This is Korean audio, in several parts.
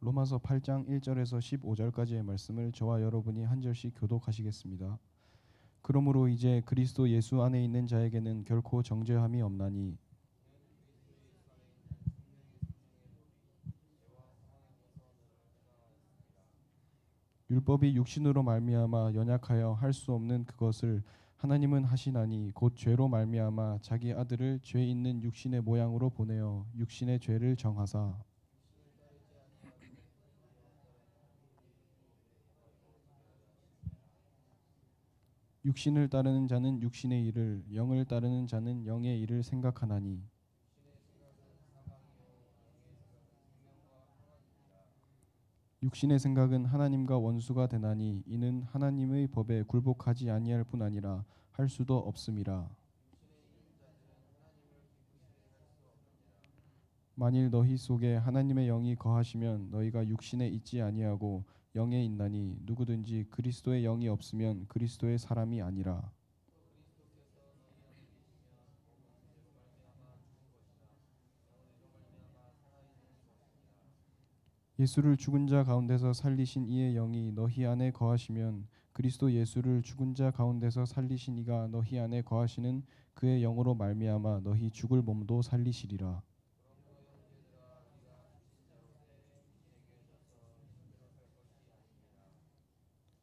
로마서 8장 1절에서 15절까지의 말씀을 저와 여러분이 한 절씩 교독하시겠습니다. 그러므로 이제 그리스도 예수 안에 있는 자에게는 결코 정죄함이 없나니 율법이 육신으로 말미암아 연약하여 할 수 없는 그것을 하나님은 하시나니 곧 죄로 말미암아 자기 아들을 죄 있는 육신의 모양으로 보내어 육신의 죄를 정하사 육신을 따르는 자는 육신의 일을 영을 따르는 자는 영의 일을 생각하나니 육신의 생각은 하나님과 원수가 되나니 이는 하나님의 법에 굴복하지 아니할 뿐 아니라 할 수도 없음이라. 만일 너희 속에 하나님의 영이 거하시면 너희가 육신에 있지 아니하고 영에 있나니 누구든지 그리스도의 영이 없으면 그리스도의 사람이 아니라. 예수를 죽은 자 가운데서 살리신 이의 영이 너희 안에 거하시면 그리스도 예수를 죽은 자 가운데서 살리신 이가 너희 안에 거하시는 그의 영으로 말미암아 너희 죽을 몸도 살리시리라.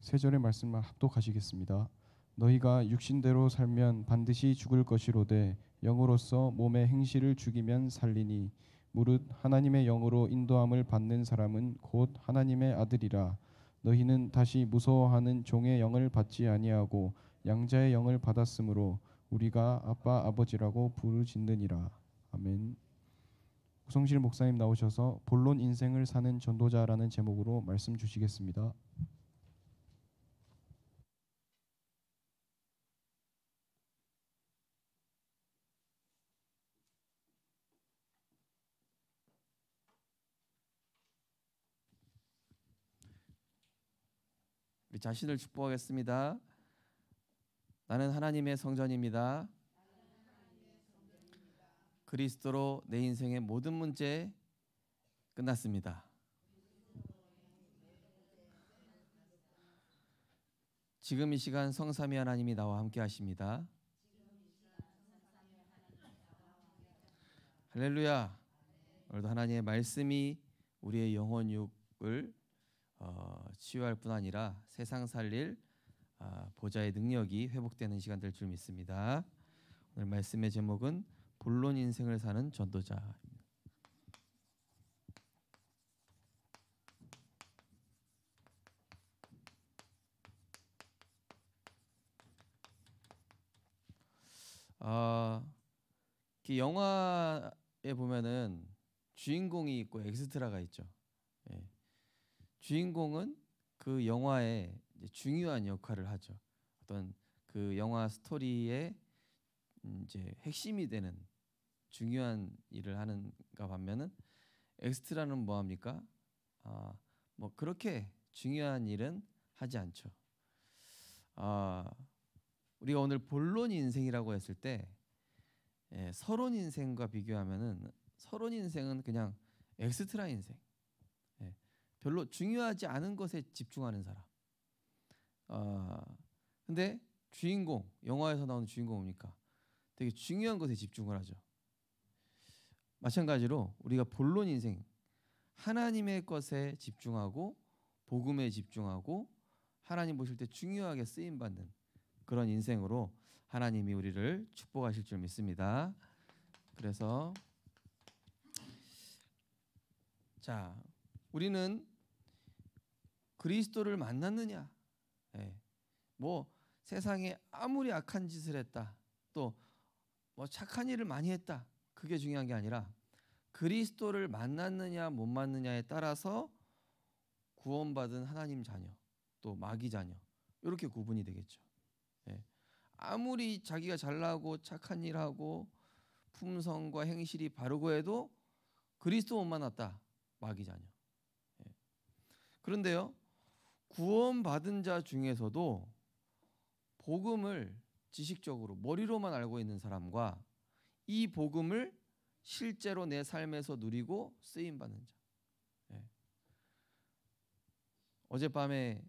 세 절의 말씀만 합독하시겠습니다. 너희가 육신대로 살면 반드시 죽을 것이로되 영으로서 몸의 행실을 죽이면 살리니 무릇 하나님의 영으로 인도함을 받는 사람은 곧 하나님의 아들이라. 너희는 다시 무서워하는 종의 영을 받지 아니하고 양자의 영을 받았으므로 우리가 아빠 아버지라고 부르짖느니라. 아멘. 우성실 목사님 나오셔서 본론 인생을 사는 전도자라는 제목으로 말씀 주시겠습니다. 우리 자신을 축복하겠습니다. 나는 하나님의 성전입니다. 그리스도로 내 인생의 모든 문제 끝났습니다. 지금 이 시간 성삼위 하나님이 나와 함께 하십니다. 할렐루야. 오늘도 하나님의 말씀이 우리의 영혼 육을 치유할 뿐 아니라 세상 살릴 보좌의 능력이 회복되는 시간 될 줄 믿습니다. 오늘 말씀의 제목은 본론 인생을 사는 전도자. 영화에 보면은 주인공이 있고 엑스트라가 있죠. 예. 주인공은 그 영화에 이제 중요한 역할을 하죠. 어떤 그 영화 스토리의 이제 핵심이 되는 중요한 일을 하는가 반면은 엑스트라는 뭐 합니까? 뭐 그렇게 중요한 일은 하지 않죠. 우리가 오늘 본론 인생이라고 했을 때 서론 인생과 비교하면은 서론 인생은 그냥 엑스트라 인생. 별로 중요하지 않은 것에 집중하는 사람. 근데 주인공, 영화에서 나오는 주인공 뭡니까? 되게 중요한 것에 집중을 하죠. 마찬가지로 우리가 본론 인생, 하나님의 것에 집중하고 복음에 집중하고 하나님 보실 때 중요하게 쓰임 받는 그런 인생으로 하나님이 우리를 축복하실 줄 믿습니다. 그래서 자, 우리는 그리스도를 만났느냐? 뭐 세상에 아무리 악한 짓을 했다, 또 뭐 착한 일을 많이 했다, 그게 중요한 게 아니라 그리스도를 만났느냐 못 만났느냐에 따라서 구원받은 하나님 자녀, 또 마귀 자녀 이렇게 구분이 되겠죠. 아무리 자기가 잘나고 착한 일하고 품성과 행실이 바르고 해도 그리스도 못 만났다, 마귀 자녀. 그런데요, 구원받은 자 중에서도 복음을 지식적으로 머리로만 알고 있는 사람과 이 복음을 실제로 내 삶에서 누리고 쓰임 받는 자. 어젯밤에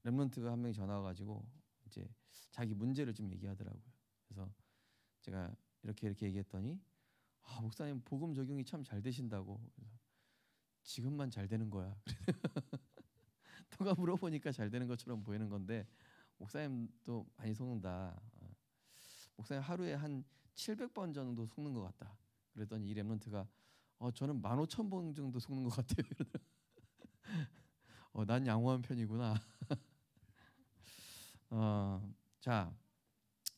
렘넌트가 한 명이 전화 와가지고 이제 자기 문제를 좀 얘기하더라고요. 그래서 제가 이렇게 얘기했더니 목사님 복음 적용이 참 잘 되신다고. 그래서 지금만 잘 되는 거야. 누가 물어보니까 잘 되는 것처럼 보이는 건데 목사님도 많이 속는다. 목사님 하루에 한 700번 정도 속는 것 같다. 그랬더니 이 렘넌트가 저는 15,000번 정도 속는 것 같아요. 난 양호한 편이구나. 자,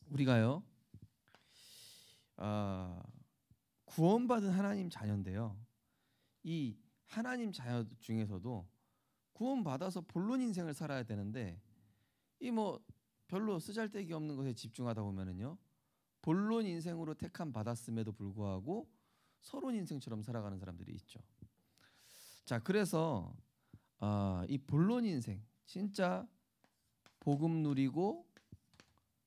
우리가요 구원받은 하나님 자녀인데요. 이 하나님 자녀 중에서도 구원받아서 본론 인생을 살아야 되는데 이 뭐 별로 쓰잘데기 없는 것에 집중하다 보면은요 본론 인생으로 택함 받았음에도 불구하고 서론 인생처럼 살아가는 사람들이 있죠. 자, 그래서 이 본론 인생 진짜 복음 누리고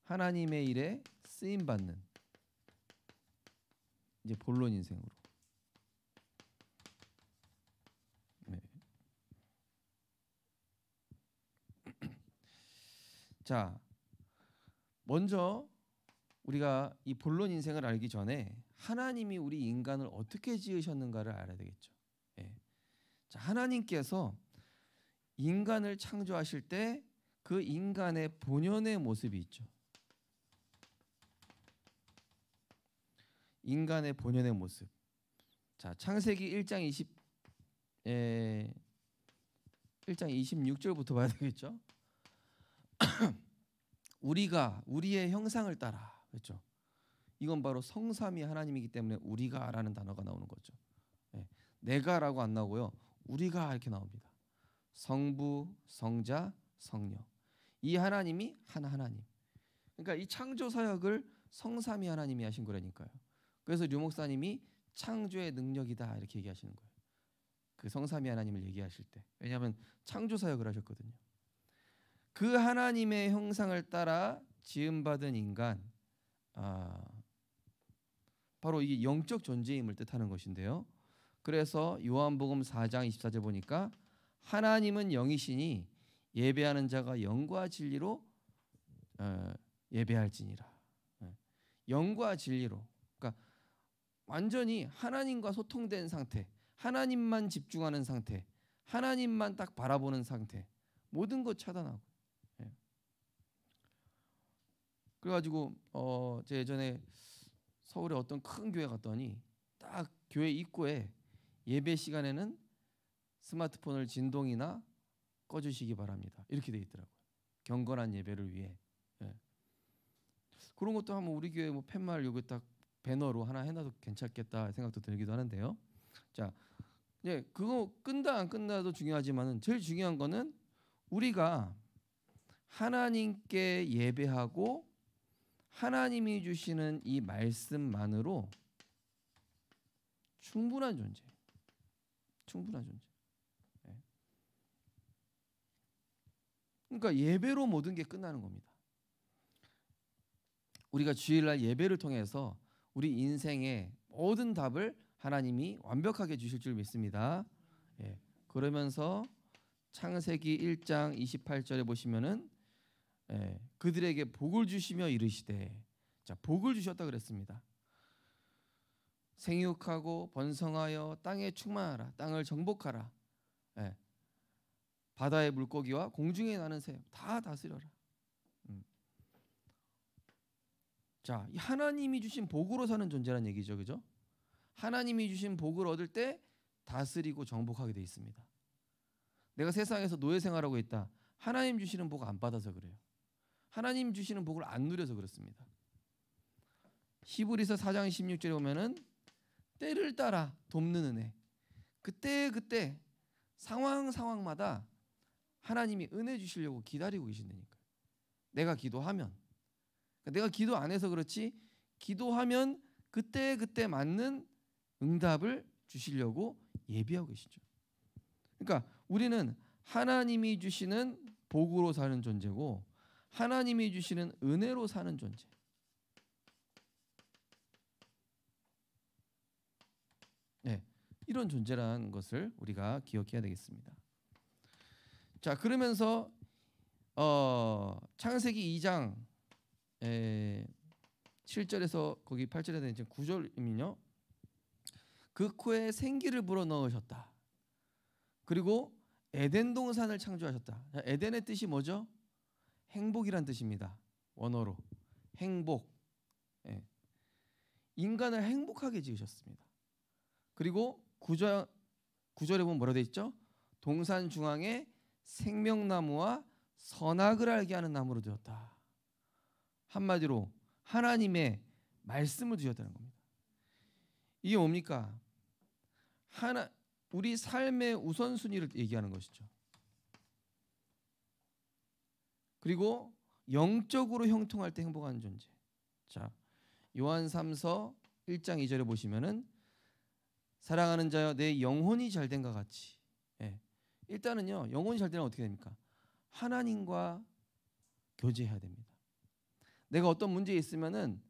하나님의 일에 쓰임 받는 이제 본론 인생으로. 네. 자, 먼저 우리가 이 본론 인생을 알기 전에 하나님이 우리 인간을 어떻게 지으셨는가를 알아야 되겠죠. 예. 자, 하나님께서 인간을 창조하실 때 그 인간의 본연의 모습이 있죠. 인간의 본연의 모습. 자, 창세기 1장 26절부터 봐야 되겠죠. 우리가 우리의 형상을 따라. 그렇죠. 이건 바로 성삼위 하나님이기 때문에 우리가라는 단어가 나오는 거죠. 네. 내가라고 안 나오고요. 우리가 이렇게 나옵니다. 성부, 성자, 성령. 이 하나님이 한 하나님. 그러니까 이 창조 사역을 성삼위 하나님이 하신 거라니까요. 그래서 류 목사님이 창조의 능력이다 이렇게 얘기하시는 거예요. 그 성삼위 하나님을 얘기하실 때. 왜냐하면 창조 사역을 하셨거든요. 그 하나님의 형상을 따라 지음받은 인간, 바로 이게 영적 존재임을 뜻하는 것인데요. 그래서 요한복음 4장 24절 보니까 하나님은 영이시니 예배하는 자가 영과 진리로 예배할지니라. 영과 진리로. 그러니까 완전히 하나님과 소통된 상태, 하나님만 집중하는 상태, 하나님만 딱 바라보는 상태, 모든 것 차단하고. 그래가지고 제가 예전에 서울에 어떤 큰 교회 갔더니 딱 교회 입구에 예배 시간에는 스마트폰을 진동이나 꺼주시기 바랍니다. 이렇게 돼 있더라고요. 경건한 예배를 위해. 그런 것도 한번 우리 교회 뭐 팻말 여기 딱 배너로 하나 해놔도 괜찮겠다 생각도 들기도 하는데요. 자, 그거 끈다 안 끈다도 중요하지만은 제일 중요한 거는 우리가 하나님께 예배하고 하나님이 주시는 이 말씀만으로 충분한 존재. 충분한 존재. 그러니까 예배로 모든 게 끝나는 겁니다. 우리가 주일날 예배를 통해서 우리 인생의 모든 답을 하나님이 완벽하게 주실 줄 믿습니다. 그러면서 창세기 1장 28절에 보시면은 그들에게 복을 주시며 이르시되, 자, 복을 주셨다 그랬습니다. 생육하고 번성하여 땅에 충만하라, 땅을 정복하라, 바다의 물고기와 공중에 나는 새 다 다스려라. 자, 하나님이 주신 복으로 사는 존재라는 얘기죠, 그죠? 하나님이 주신 복을 얻을 때 다스리고 정복하게 돼 있습니다. 내가 세상에서 노예 생활하고 있다. 하나님 주시는 복 안 받아서 그래요. 하나님 주시는 복을 안 누려서 그렇습니다. 히브리서 4장 16절에 보면은 때를 따라 돕는 은혜. 그때 상황마다 하나님이 은혜 주시려고 기다리고 계신다니까요. 내가 기도하면. 내가 기도 안 해서 그렇지, 기도하면 그때 맞는 응답을 주시려고 예비하고 계시죠. 그러니까 우리는 하나님이 주시는 복으로 사는 존재고 하나님이 주시는 은혜로 사는 존재. 이런 존재라는 것을 우리가 기억해야 되겠습니다. 자, 그러면서 창세기 2장 7절에서 거기 8절에 대한 9절이면요. 그 코에 생기를 불어넣으셨다. 그리고 에덴 동산을 창조하셨다. 자, 에덴의 뜻이 뭐죠? 행복이란 뜻입니다. 원어로 행복. 예. 인간을 행복하게 지으셨습니다. 그리고 9절에 보면 뭐라 되어 있죠? 동산 중앙에 생명나무와 선악을 알게 하는 나무로 두었다. 한마디로 하나님의 말씀을 두셨다는 겁니다. 이게 뭡니까? 우리 삶의 우선순위를 얘기하는 것이죠. 그리고 영적으로 형통할 때 행복한 존재. 자, 요한 3서 1장 2절에 보시면은 사랑하는 자여 내 영혼이 잘된과 같이. 예. 일단은요, 영혼이 잘되면 어떻게 됩니까? 하나님과 교제해야 됩니다. 내가 어떤 문제에 있으면은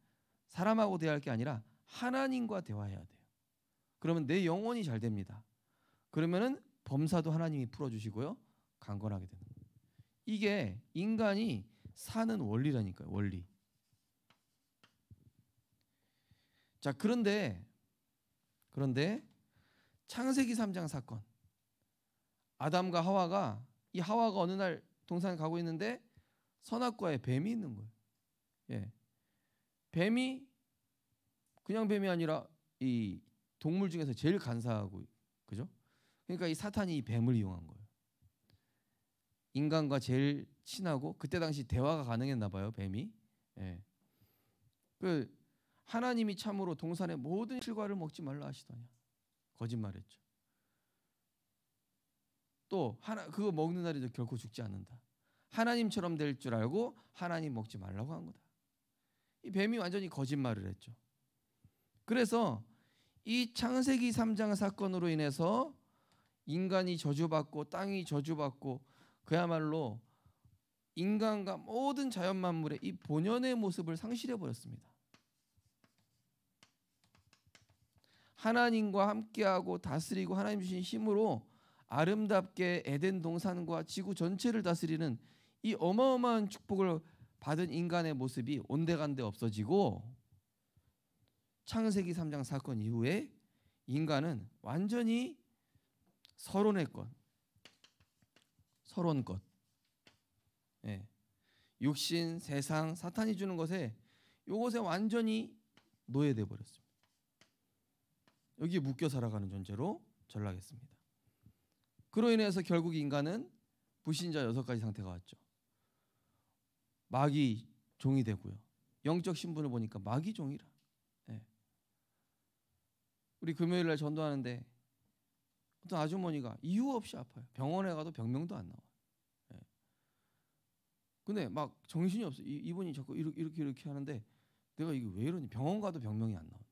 사람하고 대화할 게 아니라 하나님과 대화해야 돼요. 그러면 내 영혼이 잘 됩니다. 그러면은 범사도 하나님이 풀어주시고요, 강건하게 되는 거예요. 이게 인간이 사는 원리라니까요, 원리. 자, 그런데 창세기 3장 사건, 아담과 하와가 어느 날 동산에 가고 있는데 선악과에 뱀이 있는 거예요. 예. 뱀이 그냥 뱀이 아니라 이 동물 중에서 제일 간사하고, 그죠? 그러니까 이 사탄이 이 뱀을 이용한 거예요. 인간과 제일 친하고 그때 당시 대화가 가능했나 봐요, 뱀이. 예. 그 하나님이 참으로 동산의 모든 실과를 먹지 말라 하시더냐. 거짓말했죠. 또 그거 먹는 날에도 결코 죽지 않는다. 하나님처럼 될 줄 알고 하나님 먹지 말라고 한 거다. 이 뱀이 완전히 거짓말을 했죠. 그래서 이 창세기 3장 사건으로 인해서 인간이 저주받고 땅이 저주받고 그야말로 인간과 모든 자연 만물의 이 본연의 모습을 상실해 버렸습니다. 하나님과 함께하고 다스리고 하나님 주신 힘으로 아름답게 에덴 동산과 지구 전체를 다스리는 이 어마어마한 축복을 받은 인간의 모습이 온데간데 없어지고, 창세기 3장 사건 이후에 인간은 완전히 서론의 것, 예. 육신, 세상, 사탄이 주는 것에 이것에 완전히 노예돼 버렸습니다. 여기에 묶여 살아가는 존재로 전락했습니다. 그로 인해서 결국 인간은 불신자 6가지 상태가 왔죠. 마귀 종이 되고요. 영적 신분을 보니까 마귀 종이라. 예. 우리 금요일 날 전도하는데 어떤 아주머니가 이유 없이 아파요. 병원에 가도 병명도 안 나와요. 예. 근데 막 정신이 없어요. 이분이 자꾸 이렇게 하는데 내가 이게 왜 이러니? 병원 가도 병명이 안 나온대.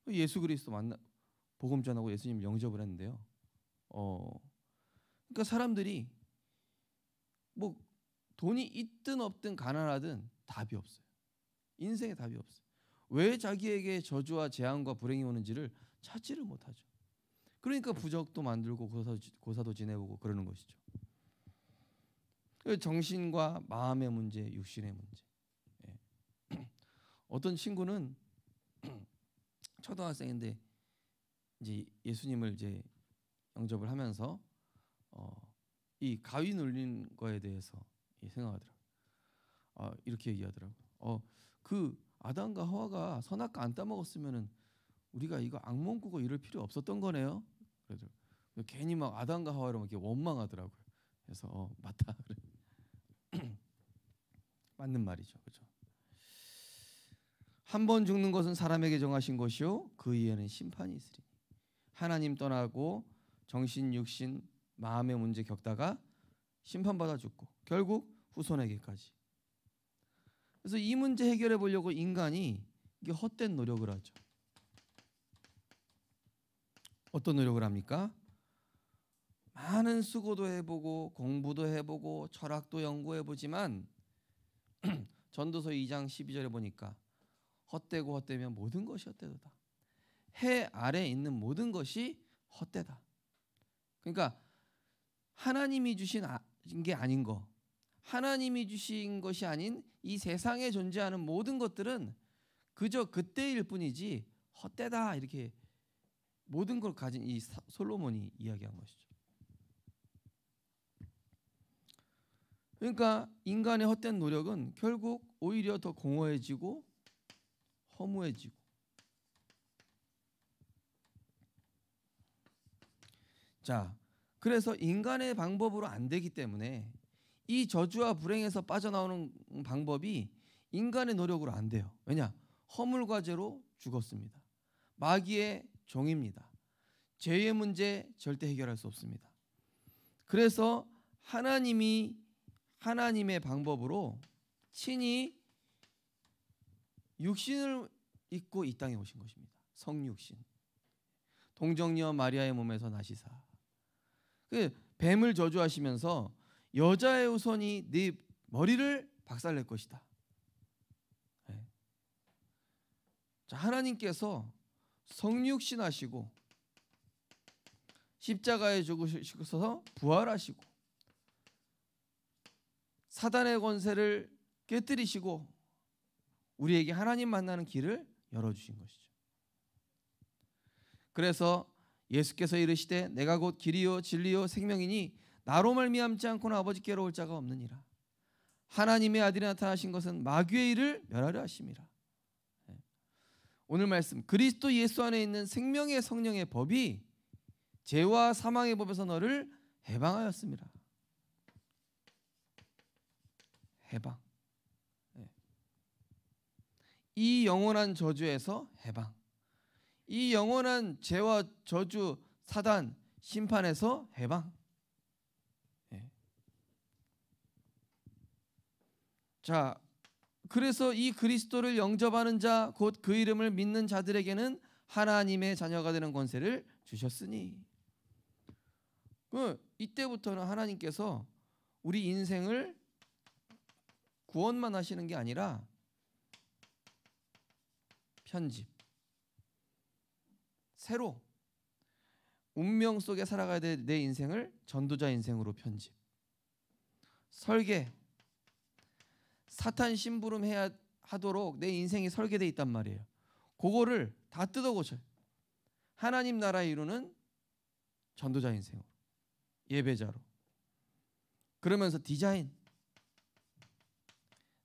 예수 그리스도 복음 전하고 예수님 영접을 했는데요. 그러니까 사람들이 뭐 돈이 있든 없든 가난하든 답이 없어요. 인생에 답이 없어요. 왜 자기에게 저주와 재앙과 불행이 오는지를 찾지를 못하죠. 그러니까 부적도 만들고 고사도 지내보고 그러는 것이죠. 정신과 마음의 문제, 육신의 문제. 예. 어떤 친구는 초등학생인데 이제 예수님을 이제 영접을 하면서 이 가위 눌린 거에 대해서 생각하더라고요. 이렇게 얘기하더라고요. 그 아담과 하와가 선악과 안 따먹었으면은 우리가 이거 악몽 꾸고 이럴 필요 없었던 거네요. 그래서 괜히 막 아담과 하와를 막 이렇게 원망하더라고요. 그래서 맞다. 맞는 말이죠, 그렇죠? 한 번 죽는 것은 사람에게 정하신 것이요 그 이에는 심판이 있으리. 하나님 떠나고 정신, 육신, 마음의 문제 겪다가 심판받아 죽고 결국 후손에게까지. 그래서 이 문제 해결해 보려고 인간이 이게 헛된 노력을 하죠. 어떤 노력을 합니까? 많은 수고도 해보고 공부도 해보고 철학도 연구해보지만 전도서 2장 12절에 보니까 헛되고 헛되면 모든 것이 헛되도다. 해 아래 있는 모든 것이 헛되다. 그러니까 하나님이 주신 게 아닌 거, 하나님이 주신 것이 아닌 이 세상에 존재하는 모든 것들은 그저 그때일 뿐이지 헛되다, 이렇게 모든 걸 가진 이 솔로몬이 이야기한 것이죠. 그러니까 인간의 헛된 노력은 결국 오히려 더 공허해지고 허무해지고, 자, 그래서 인간의 방법으로 안 되기 때문에 이 저주와 불행에서 빠져나오는 방법이 인간의 노력으로 안 돼요. 왜냐? 허물과 죄로 죽었습니다. 마귀의 종입니다. 죄의 문제 절대 해결할 수 없습니다. 그래서 하나님이 하나님의 방법으로 친히 육신을 입고 이 땅에 오신 것입니다. 성육신. 동정녀 마리아의 몸에서 나시사. 그 뱀을 저주하시면서 여자의 후손이 네 머리를 박살낼 것이다. 네. 자, 하나님께서 성육신하시고 십자가에 죽으셔서 부활하시고 사단의 권세를 깨뜨리시고 우리에게 하나님 만나는 길을 열어주신 것이죠. 그래서 예수께서 이르시되 내가 곧 길이요 진리요 생명이니 나로 말미암지 않고는 아버지께로 올 자가 없느니라. 하나님의 아들이 나타나신 것은 마귀의 일을 멸하려 하심이라. 오늘 말씀, 그리스도 예수 안에 있는 생명의 성령의 법이 죄와 사망의 법에서 너를 해방하였습니다. 해방. 이 영원한 저주에서 해방. 이 영원한 죄와 저주, 사단, 심판에서 해방. 자, 그래서 이 그리스도를 영접하는 자, 곧 그 이름을 믿는 자들에게는 하나님의 자녀가 되는 권세를 주셨으니, 이때부터는 하나님께서 우리 인생을 구원만 하시는 게 아니라 편집, 새로 운명 속에 살아가야 될 내 인생을 전도자 인생으로 편집, 설계, 사탄 심부름 해야 하도록 내 인생이 설계되어 있단 말이에요. 그거를 다 뜯어 고쳐요. 하나님 나라 이루는 전도자 인생으로, 예배자로. 그러면서 디자인,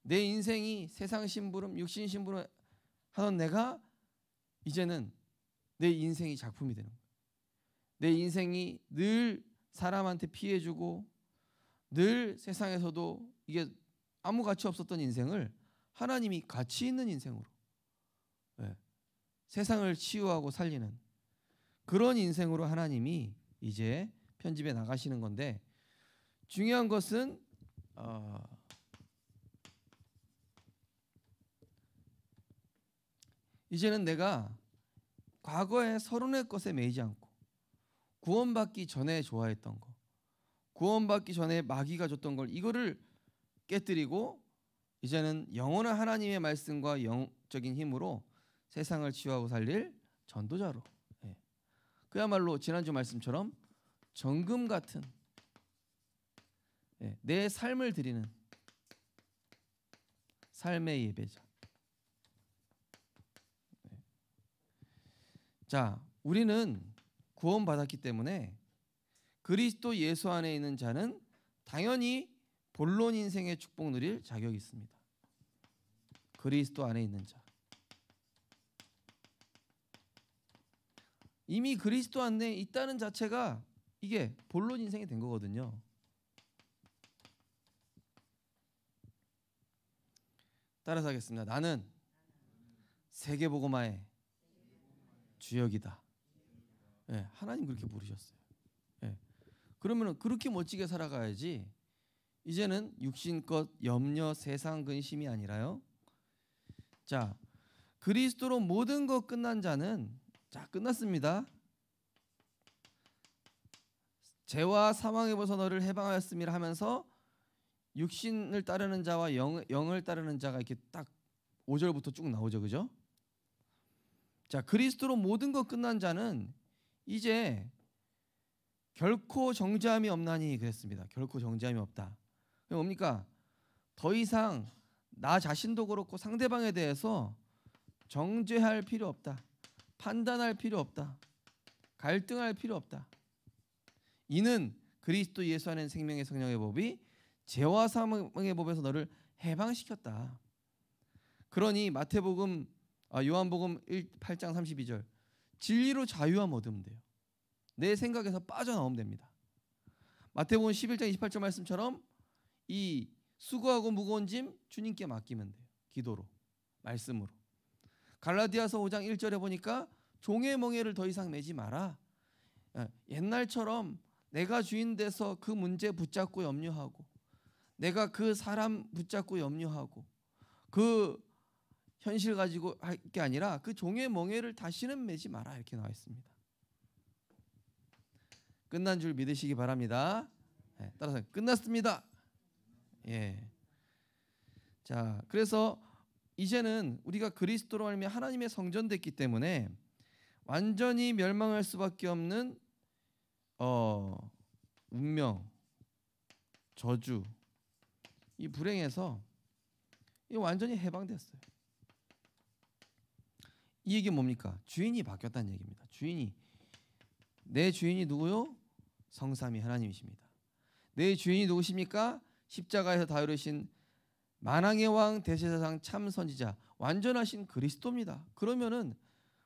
내 인생이 세상 심부름, 육신 심부름 하던 내가 이제는 내 인생이 작품이 되는 거예요. 내 인생이 늘 사람한테 피해주고 늘 세상에서도 이게 아무 가치 없었던 인생을 하나님이 가치 있는 인생으로, 세상을 치유하고 살리는 그런 인생으로 하나님이 이제 편집해 나가시는 건데, 중요한 것은 이제는 내가 과거의 서론의 것에 매이지 않고 구원받기 전에 좋아했던 거, 구원받기 전에 마귀가 줬던 걸, 이거를 깨뜨리고 이제는 영원한 하나님의 말씀과 영적인 힘으로 세상을 치유하고 살릴 전도자로, 그야말로 지난주 말씀처럼 정금 같은 내 삶을 드리는 삶의 예배자. 자, 우리는 구원받았기 때문에 그리스도 예수 안에 있는 자는 당연히 본론 인생의 축복 누릴 자격이 있습니다. 그리스도 안에 있는 자, 이미 그리스도 안에 있다는 자체가 이게 본론 인생이 된 거거든요. 따라서 하겠습니다. 나는 세계복음화의 주역이다. 하나님 그렇게 부르셨어요. 그러면 그렇게 멋지게 살아가야지. 이제는 육신껏 염려, 세상 근심이 아니라요. 자, 그리스도로 모든 것 끝난 자는, 자, 끝났습니다. 죄와 사망의 벗어 너를 해방하였음이라 하면서 육신을 따르는 자와 영을 따르는 자가 이렇게 딱 5절부터 쭉 나오죠, 그죠? 자, 그리스도로 모든 것 끝난 자는 이제 결코 정죄함이 없나니 그랬습니다. 결코 정죄함이 없다. 그게 뭡니까? 더 이상 나 자신도 그렇고 상대방에 대해서 정죄할 필요 없다. 판단할 필요 없다. 갈등할 필요 없다. 이는 그리스도 예수 안에 생명의 성령의 법이 죄와 사망의 법에서 너를 해방시켰다. 그러니 요한복음 8장 32절 진리로 자유함 얻으면 돼요. 내 생각에서 빠져나오면 됩니다. 마태복음 11장 28절 말씀처럼 이 수고하고 무거운 짐 주님께 맡기면 돼요. 기도로, 말씀으로. 갈라디아서 5장 1절에 보니까 종의 멍에를 더 이상 매지 마라. 옛날처럼 내가 주인 돼서 그 문제 붙잡고 염려하고 내가 그 사람 붙잡고 염려하고 그 현실 가지고 할 게 아니라 그 종의 멍에를 다시는 매지 마라 이렇게 나와 있습니다. 끝난 줄 믿으시기 바랍니다. 따라서 끝났습니다. 예. 자, 그래서 이제는 우리가 그리스도로 말미암아 하나님의 성전됐기 때문에 완전히 멸망할 수밖에 없는 운명, 저주, 이 불행에서 완전히 해방됐어요. 이 얘기 뭡니까? 주인이 바뀌었다는 얘기입니다. 내 주인이 누구요? 성삼위 하나님이십니다. 내 주인이 누구십니까? 십자가에서 다루신 만왕의 왕 대제사장 참 선지자 완전하신 그리스도입니다. 그러면은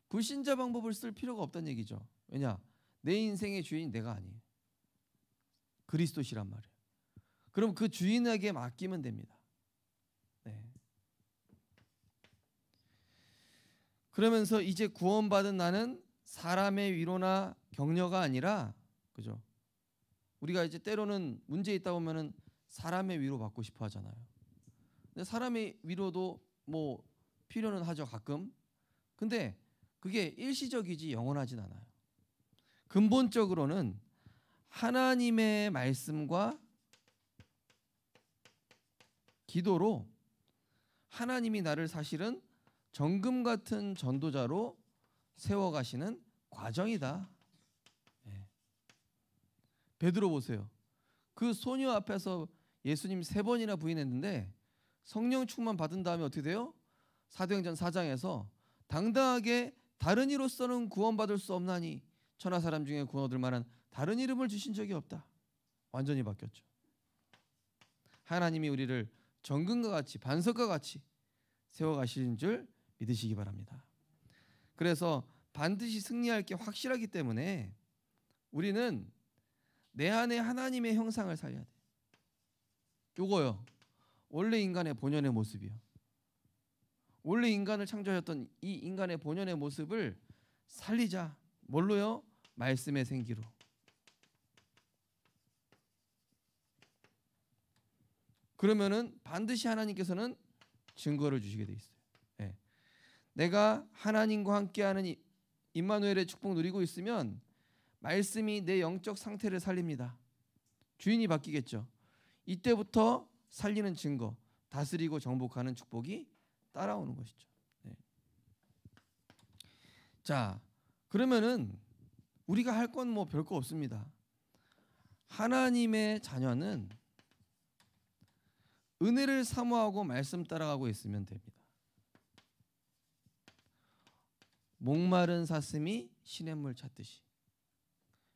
불신자 방법을 쓸 필요가 없다는 얘기죠. 왜냐? 내 인생의 주인이 내가 아니에요. 그리스도시란 말이에요. 그럼 그 주인에게 맡기면 됩니다. 네. 그러면서 이제 구원받은 나는 사람의 위로나 격려가 아니라, 그죠? 우리가 이제 때로는 문제 있다 보면은 사람의 위로 받고 싶어 하잖아요. 근데 사람의 위로도 뭐 필요는 하죠, 가끔. 근데 그게 일시적이지 영원하진 않아요. 근본적으로는 하나님의 말씀과 기도로 하나님이 나를 사실은 정금 같은 전도자로 세워가시는 과정이다. 베드로 보세요. 그 소녀 앞에서 예수님 3번이나 부인했는데 성령 충만 받은 다음에 어떻게 돼요? 사도행전 4장에서 당당하게 다른 이로서는 구원받을 수 없나니 천하 사람 중에 구원 얻을 만한 다른 이름을 주신 적이 없다. 완전히 바뀌었죠. 하나님이 우리를 정금과 같이 반석과 같이 세워가시는 줄 믿으시기 바랍니다. 그래서 반드시 승리할 게 확실하기 때문에 우리는 내 안에 하나님의 형상을 살려야 돼. 요거요. 원래 인간의 본연의 모습이요. 원래 인간을 창조하셨던 이 인간의 본연의 모습을 살리자. 뭘로요? 말씀의 생기로. 그러면은 반드시 하나님께서는 증거를 주시게 돼 있어요. 네. 내가 하나님과 함께하는 임마누엘의 축복 누리고 있으면 말씀이 내 영적 상태를 살립니다. 주인이 바뀌겠죠. 이때부터 살리는 증거, 다스리고 정복하는 축복이 따라오는 것이죠. 네. 자, 그러면은 우리가 할 건 뭐 별거 없습니다. 하나님의 자녀는 은혜를 사모하고 말씀 따라가고 있으면 됩니다. 목마른 사슴이 시냇물 찾듯이.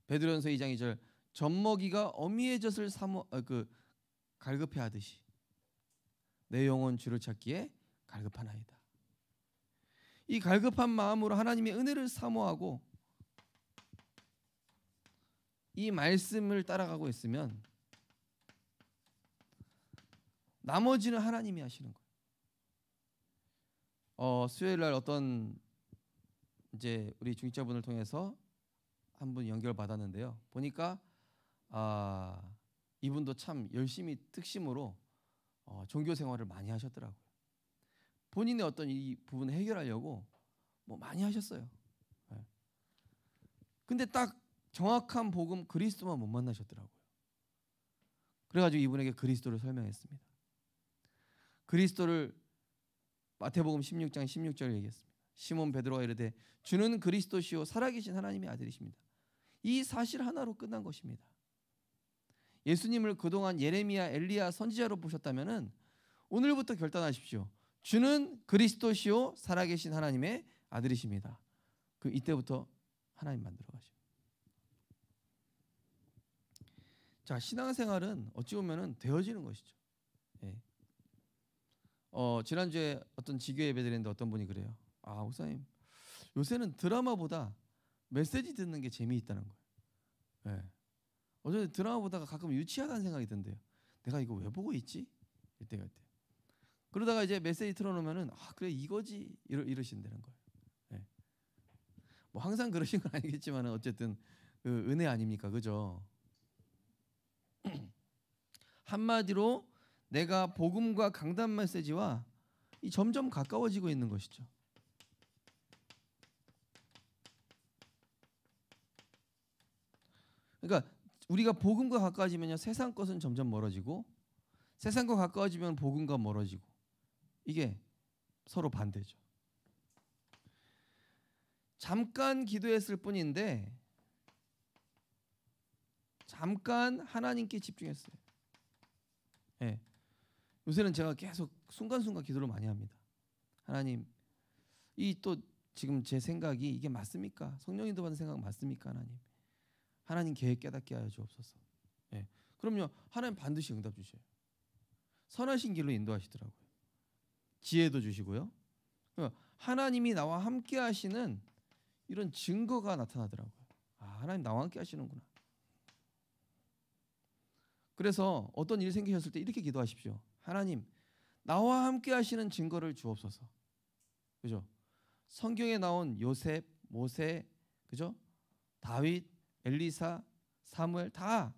베드로전서 2장 2절 젖먹이가 어미의 젖을 갈급해하듯이 내 영혼 주를 찾기에 갈급하나이다. 이 갈급한 마음으로 하나님의 은혜를 사모하고 이 말씀을 따라가고 있으면 나머지는 하나님이 하시는 거예요. 수요일 날 어떤 이제 우리 중직자분을 통해서 한 분 연결 받았는데요. 보니까 이분도 참 열심히 특심으로 종교 생활을 많이 하셨더라고요. 본인의 어떤 이 부분을 해결하려고 뭐 많이 하셨어요. 네. 근데 딱 정확한 복음 그리스도만 못 만나셨더라고요. 그래가지고 이분에게 그리스도를 설명했습니다. 그리스도를 마태복음 16장 16절 얘기했습니다. 시몬 베드로가 이르되 주는 그리스도시요 살아계신 하나님의 아들이십니다. 이 사실 하나로 끝난 것입니다. 예수님을 그동안 예레미야, 엘리야 선지자로 보셨다면은 오늘부터 결단하십시오. 주는 그리스도시요 살아계신 하나님의 아들이십니다. 그 이때부터 하나님 만들어 가십니다. 자, 신앙생활은 어찌 보면은 되어지는 것이죠. 예. 지난주에 어떤 지교 예배 드렸는데 어떤 분이 그래요. 아, 목사님, 요새는 드라마보다 메시지 듣는 게 재미있다는 거예요. 예. 어제 드라마 보다가 가끔 유치하다는 생각이 든대요. 내가 이거 왜 보고 있지? 이때가 이때. 그러다가 이제 메시지 틀어놓으면은 아 그래 이거지 이러신다는 거예요. 예. 뭐 항상 그러신 건 아니겠지만 어쨌든 그 은혜 아닙니까, 그죠? 한마디로 내가 복음과 강단 메시지와 점점 가까워지고 있는 것이죠. 그러니까 우리가 복음과 가까워지면요 세상 것은 점점 멀어지고 세상과 가까워지면 복음과 멀어지고 이게 서로 반대죠. 잠깐 기도했을 뿐인데 잠깐 하나님께 집중했어요. 예. 요새는 제가 계속 순간순간 기도를 많이 합니다. 하나님, 이 또 지금 제 생각이 이게 맞습니까? 성령님도 받은 생각 맞습니까, 하나님? 하나님 계획 깨닫게 하여 주옵소서. 예. 그럼요, 하나님 반드시 응답 주셔요. 선하신 길로 인도하시더라고요. 지혜도 주시고요. 하나님이 나와 함께 하시는 이런 증거가 나타나더라고요. 아, 하나님 나와 함께 하시는구나. 그래서 어떤 일이 생기셨을 때 이렇게 기도하십시오. 하나님, 나와 함께 하시는 증거를 주옵소서. 그죠? 성경에 나온 요셉, 모세, 그죠? 다윗, 엘리사, 사무엘 다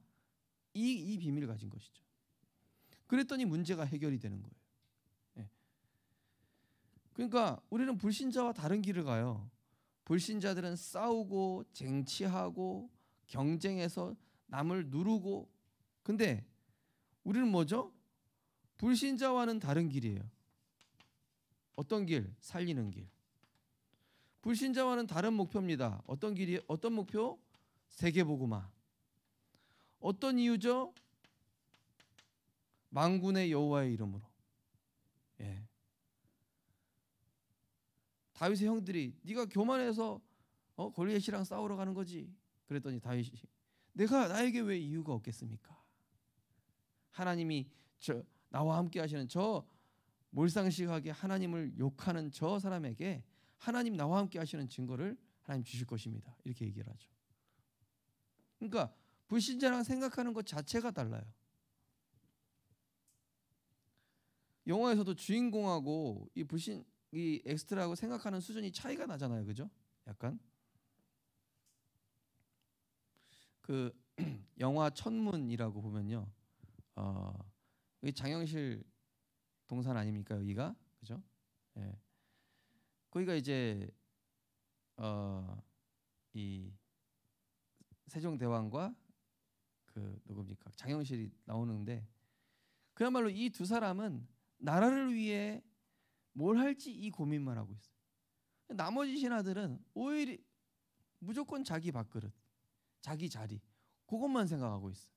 이 비밀을 가진 것이죠. 그랬더니 문제가 해결이 되는 거예요. 예. 그러니까 우리는 불신자와 다른 길을 가요. 불신자들은 싸우고 쟁취하고 경쟁해서 남을 누르고, 근데 우리는 뭐죠? 불신자와는 다른 길이에요. 어떤 길? 살리는 길. 불신자와는 다른 목표입니다. 어떤 길이? 어떤 목표? 세계복음화. 어떤 이유죠? 만군의 여호와의 이름으로. 예. 다윗의 형들이 네가 교만해서 골리앗이랑 싸우러 가는 거지. 그랬더니 다윗이 나에게 왜 이유가 없겠습니까? 하나님이 나와 함께 하시는 저 몰상식하게 하나님을 욕하는 저 사람에게 하나님 나와 함께 하시는 증거를 하나님 주실 것입니다. 이렇게 얘기를 하죠. 그러니까 불신자랑 생각하는 것 자체가 달라요. 영화에서도 주인공하고 이 엑스트라하고 생각하는 수준이 차이가 나잖아요, 그죠? 약간 그 영화 천문이라고 보면요, 여기 장영실 동산 아닙니까, 여기가, 그죠? 예. 거기가 이제 이 세종대왕과 그 누굽니까 장영실이 나오는데 그야말로 이 두 사람은 나라를 위해 뭘 할지 이 고민만 하고 있어요. 나머지 신하들은 오히려 무조건 자기 밥그릇, 자기 자리, 그것만 생각하고 있어.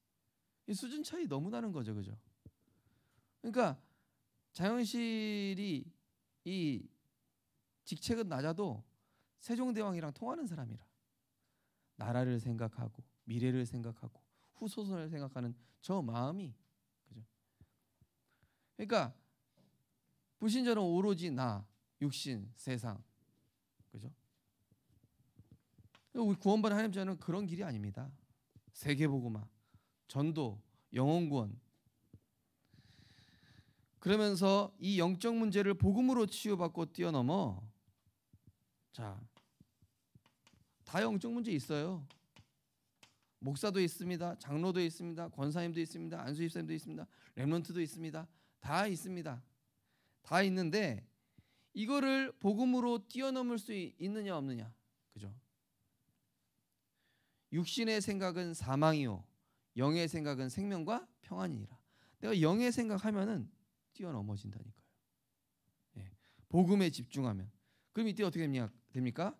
이 수준 차이 너무 나는 거죠, 그죠? 그러니까 장영실이 이 직책은 낮아도 세종대왕이랑 통하는 사람이라 나라를 생각하고 미래를 생각하고 후손을 생각하는 저 마음이, 그죠? 그러니까 불신자는 오로지 나, 육신, 세상, 그죠? 우리 구원받은 하나님 자는 그런 길이 아닙니다. 세계복음화, 전도, 영혼구원. 그러면서 이 영적 문제를 복음으로 치유받고 뛰어넘어, 자, 다 영적 문제 있어요. 목사도 있습니다. 장로도 있습니다. 권사님도 있습니다. 안수집사님도 있습니다. 렘넌트도 있습니다. 다 있습니다. 다 있는데 이거를 복음으로 뛰어넘을 수 있느냐 없느냐, 그죠? 육신의 생각은 사망이요 영의 생각은 생명과 평안이니라. 내가 영의 생각하면은 뛰어넘어진다니까요. 예. 복음에 집중하면. 그럼 이때 어떻게 됩니까?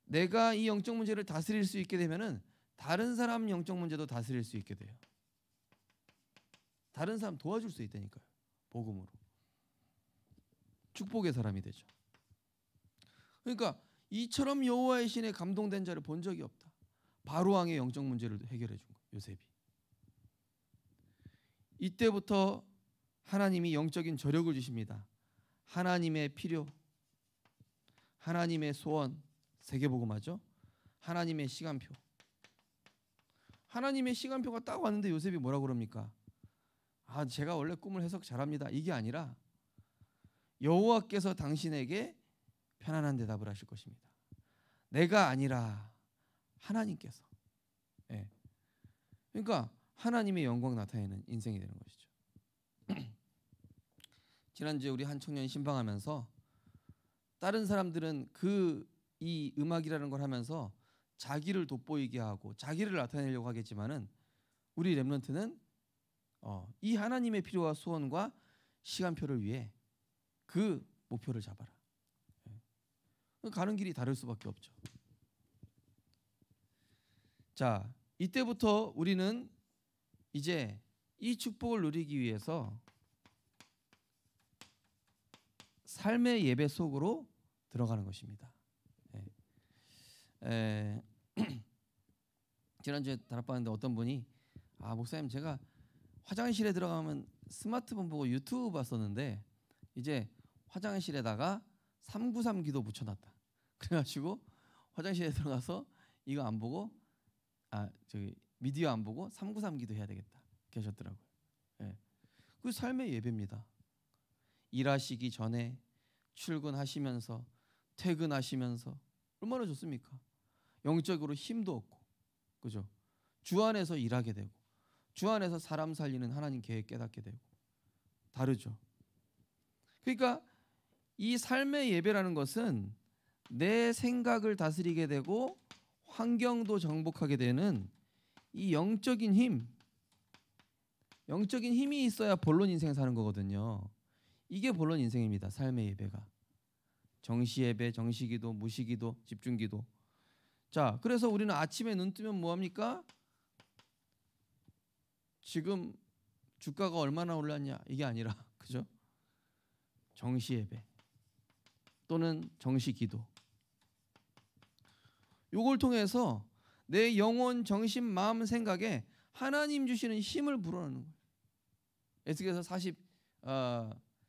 내가 이 영적 문제를 다스릴 수 있게 되면은 다른 사람 영적 문제도 다스릴 수 있게 돼요. 다른 사람 도와줄 수 있다니까요. 복음으로. 축복의 사람이 되죠. 그러니까 이처럼 여호와의 신에 감동된 자를 본 적이 없다. 바로 왕의 영적 문제를 해결해 준 거예요. 요셉이. 이때부터 하나님이 영적인 저력을 주십니다. 하나님의 필요, 하나님의 소원, 세계복음하죠. 하나님의 시간표. 하나님의 시간표가 딱 왔는데 요셉이 뭐라고 그럽니까? 아, 제가 원래 꿈을 해석 잘합니다. 이게 아니라 여호와께서 당신에게 편안한 대답을 하실 것입니다. 내가 아니라 하나님께서. 예. 그러니까 하나님의 영광 나타내는 인생이 되는 것이죠. 지난주에 우리 한 청년이 신방하면서 다른 사람들은 이 음악이라는 걸 하면서 자기를 돋보이게 하고 자기를 나타내려고 하겠지만은 우리 렘넌트는 이 하나님의 필요와 소원과 시간표를 위해 그 목표를 잡아라. 가는 길이 다를 수밖에 없죠. 자, 이때부터 우리는 이제 이 축복을 누리기 위해서 삶의 예배 속으로 들어가는 것입니다. 지난주에 다락방인데 어떤 분이 목사님 제가 화장실에 들어가면 스마트폰 보고 유튜브 봤었는데 이제 화장실에다가 393 기도 붙여놨다. 그래가지고 화장실에 들어가서 이거 안 보고 미디어 안 보고 393 기도 해야 되겠다 계셨더라고요. 그 삶의 예배입니다. 일하시기 전에 출근하시면서 퇴근하시면서 얼마나 좋습니까? 영적으로 힘도 얻고, 그죠? 주 안에서 일하게 되고, 주 안에서 사람 살리는 하나님 계획 깨닫게 되고, 다르죠. 그러니까 이 삶의 예배라는 것은 내 생각을 다스리게 되고 환경도 정복하게 되는 이 영적인 힘이 있어야 본론 인생 사는 거거든요. 이게 본론 인생입니다. 삶의 예배가. 정시 예배, 정시기도, 무시기도, 집중기도. 자, 그래서 우리는 아침에 눈 뜨면 뭐 합니까? 지금 주가가 얼마나 올랐냐 이게 아니라 그죠? 정시 예배 또는 정시 기도. 요걸 통해서 내 영혼, 정신, 마음, 생각에 하나님 주시는 힘을 불어넣는 거예요. 에스겔서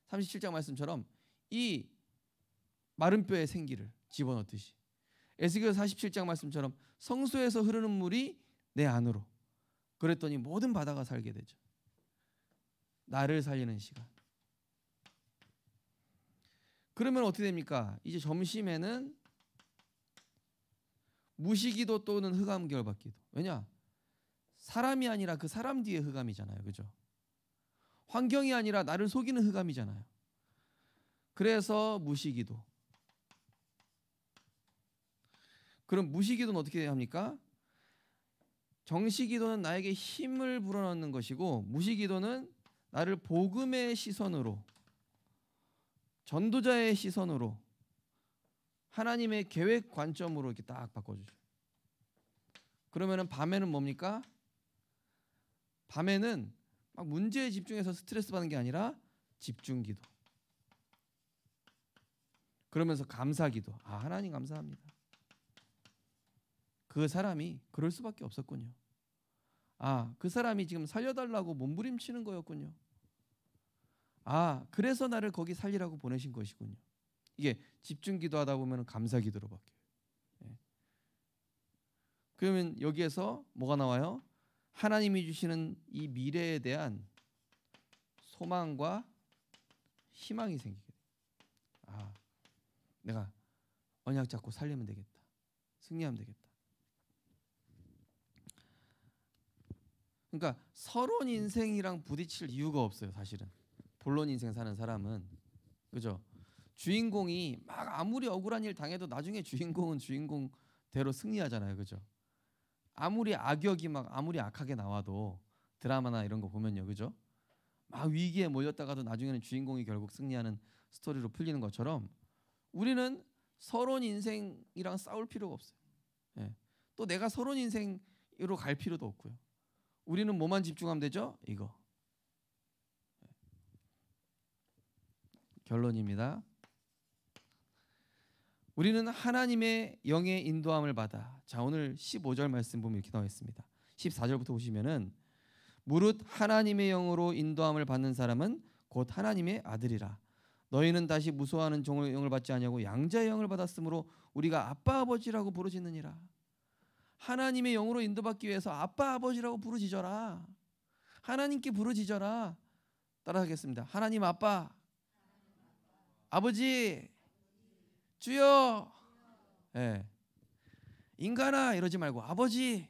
37장 말씀처럼 이 마른 뼈에 생기를 집어넣듯이 에스겔 47장 말씀처럼 성소에서 흐르는 물이 내 안으로. 그랬더니 모든 바다가 살게 되죠. 나를 살리는 시간. 그러면 어떻게 됩니까? 이제 점심에는 무시기도 또는 흑암 결박기도. 왜냐? 사람이 아니라 그 사람 뒤에 흑암이잖아요. 그죠? 환경이 아니라 나를 속이는 흑암이잖아요. 그래서 무시기도. 그럼 무시기도는 어떻게 합니까? 정시기도는 나에게 힘을 불어넣는 것이고 무시기도는 나를 복음의 시선으로, 전도자의 시선으로, 하나님의 계획 관점으로 이렇게 딱 바꿔주죠. 그러면은 밤에는 뭡니까? 밤에는 막 문제에 집중해서 스트레스 받는 게 아니라 집중기도. 그러면서 감사기도. 하나님 감사합니다. 그 사람이 그럴 수밖에 없었군요. 그 사람이 지금 살려달라고 몸부림치는 거였군요. 그래서 나를 거기 살리라고 보내신 것이군요. 이게 집중기도 하다 보면 감사기도로 바뀌어요. 그러면 여기에서 뭐가 나와요? 하나님이 주시는 이 미래에 대한 소망과 희망이 생기게 돼요. 내가 언약 잡고 살리면 되겠다. 승리하면 되겠다. 그러니까 서론 인생이랑 부딪힐 이유가 없어요. 사실은 본론 인생 사는 사람은, 그죠? 주인공이 막 아무리 억울한 일 당해도 나중에 주인공은 주인공대로 승리하잖아요. 그죠? 아무리 악역이 막 아무리 악하게 나와도 드라마나 이런 거 보면요. 그죠? 막 위기에 몰렸다가도 나중에는 주인공이 결국 승리하는 스토리로 풀리는 것처럼 우리는 서론 인생이랑 싸울 필요가 없어요. 또 내가 서론 인생 이로 갈 필요도 없고요. 우리는 뭐만 집중하면 되죠? 이거. 결론입니다. 우리는 하나님의 영의 인도함을 받아. 자, 오늘 15절 말씀 보면 이렇게 나와 있습니다. 14절부터 보시면은 무릇 하나님의 영으로 인도함을 받는 사람은 곧 하나님의 아들이라. 너희는 다시 무소하는 종의 영을 받지 아니하고 양자의 영을 받았으므로 우리가 아빠 아버지라고 부르짖느니라. 하나님의 영으로 인도받기 위해서 아빠 아버지라고 부르짖어라. 하나님께 부르짖어라. 따라하겠습니다. 하나님 아빠, 아버지, 주여. 예. 인간아 이러지 말고 아버지.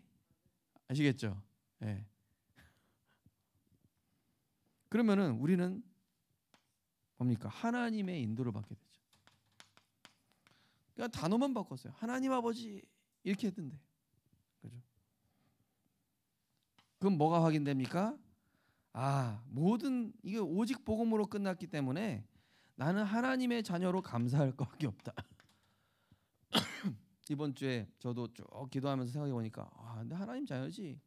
아시겠죠? 예. 그러면은 우리는 뭡니까? 하나님의 인도를 받게 되죠. 그러니까 단어만 바꿨어요. 하나님 아버지 이렇게 했던데. 그죠? 그럼 뭐가 확인됩니까? 아, 모든 이게 오직 복음으로 끝났기 때문에 나는 하나님의 자녀로 감사할 것밖에 없다. 이번 주에 저도 쭉 기도하면서 생각해 보니까 근데 하나님 자녀지.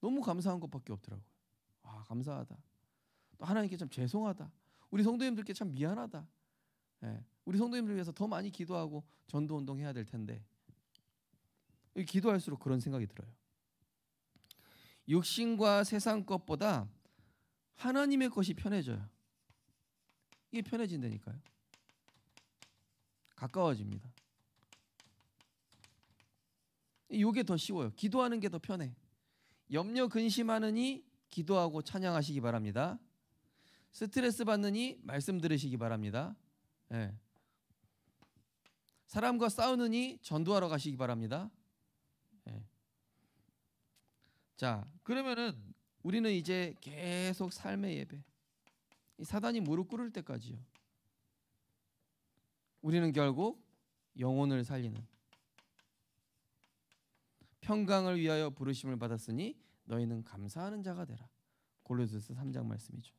너무 감사한 것밖에 없더라고요. 감사하다. 또 하나님께 참 죄송하다. 우리 성도님들께 참 미안하다. 예, 우리 성도님들 위해서 더 많이 기도하고 전도 운동해야 될 텐데 기도할수록 그런 생각이 들어요. 육신과 세상 것보다 하나님의 것이 편해져요. 이게 편해진다니까요. 가까워집니다. 이게 더 쉬워요. 기도하는 게 더 편해. 염려 근심하느니 기도하고 찬양하시기 바랍니다. 스트레스 받느니 말씀 들으시기 바랍니다. 예. 사람과 싸우느니 전도하러 가시기 바랍니다. 예. 자, 그러면은 우리는 이제 계속 삶의 예배, 이 사단이 무릎 꿇을 때까지요. 우리는 결국 영혼을 살리는 평강을 위하여 부르심을 받았으니 너희는 감사하는 자가 되라. 골로새서 3장 말씀이죠.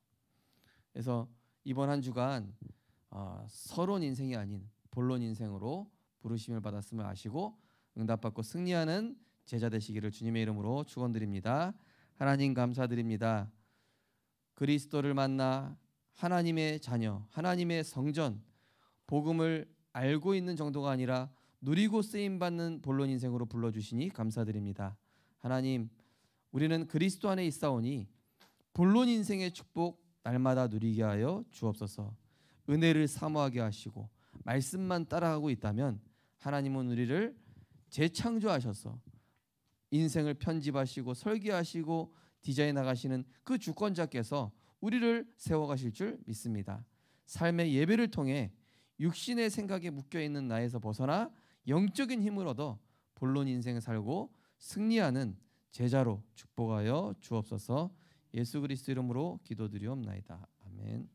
그래서 이번 한 주간 서론 인생이 아닌 본론 인생으로 부르심을 받았음을 아시고 응답받고 승리하는 제자 되시기를 주님의 이름으로 축원드립니다. 하나님 감사드립니다. 그리스도를 만나 하나님의 자녀, 하나님의 성전, 복음을 알고 있는 정도가 아니라 누리고 쓰임받는 본론 인생으로 불러주시니 감사드립니다. 하나님, 우리는 그리스도 안에 있사오니 본론 인생의 축복 날마다 누리게 하여 주옵소서. 은혜를 사모하게 하시고 말씀만 따라가고 있다면 하나님은 우리를 재창조하셔서 인생을 편집하시고 설계하시고 디자인 나가시는 그 주권자께서 우리를 세워가실 줄 믿습니다. 삶의 예배를 통해 육신의 생각에 묶여있는 나에서 벗어나 영적인 힘을 얻어 본론 인생 살고 승리하는 제자로 축복하여 주옵소서. 예수 그리스도 이름으로 기도드리옵나이다. 아멘.